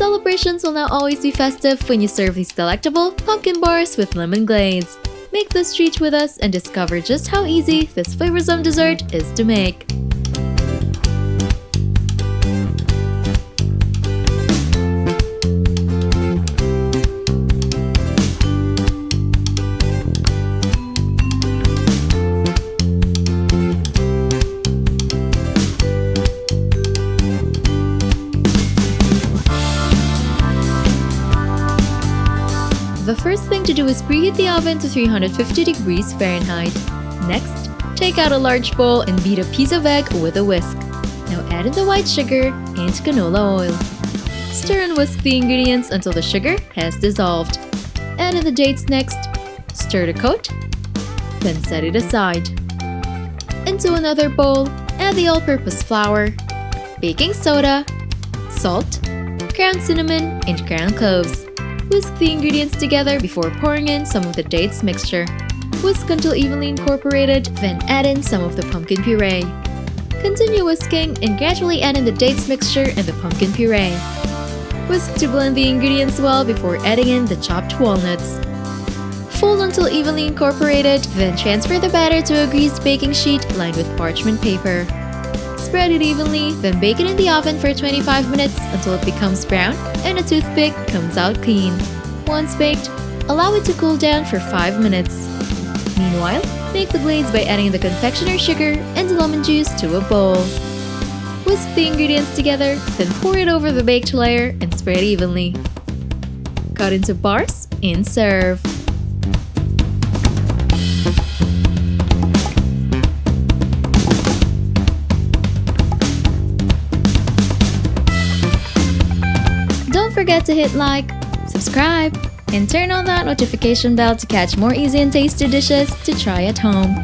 Celebrations will now always be festive when you serve these delectable pumpkin bars with lemon glaze. Make this treat with us and discover just how easy this flavorsome dessert is to make. The first thing to do is preheat the oven to 350 degrees Fahrenheit. Next, take out a large bowl and beat a piece of egg with a whisk. Now add in the white sugar and canola oil. Stir and whisk the ingredients until the sugar has dissolved. Add in the dates next. Stir to coat, then set it aside. Into another bowl, add the all-purpose flour, baking soda, salt, ground cinnamon, and ground cloves. Whisk the ingredients together before pouring in some of the dates mixture. Whisk until evenly incorporated, then add in some of the pumpkin puree. Continue whisking and gradually add in the dates mixture and the pumpkin puree. Whisk to blend the ingredients well before adding in the chopped walnuts. Fold until evenly incorporated, then transfer the batter to a greased baking sheet lined with parchment paper. Spread it evenly, then bake it in the oven for 25 minutes until it becomes brown and a toothpick comes out clean. Once baked, allow it to cool down for 5 minutes. Meanwhile, make the glaze by adding the confectioner sugar and the lemon juice to a bowl. Whisk the ingredients together, then pour it over the baked layer and spread evenly. Cut into bars and serve. Don't forget to hit like, subscribe, and turn on that notification bell to catch more easy and tasty dishes to try at home.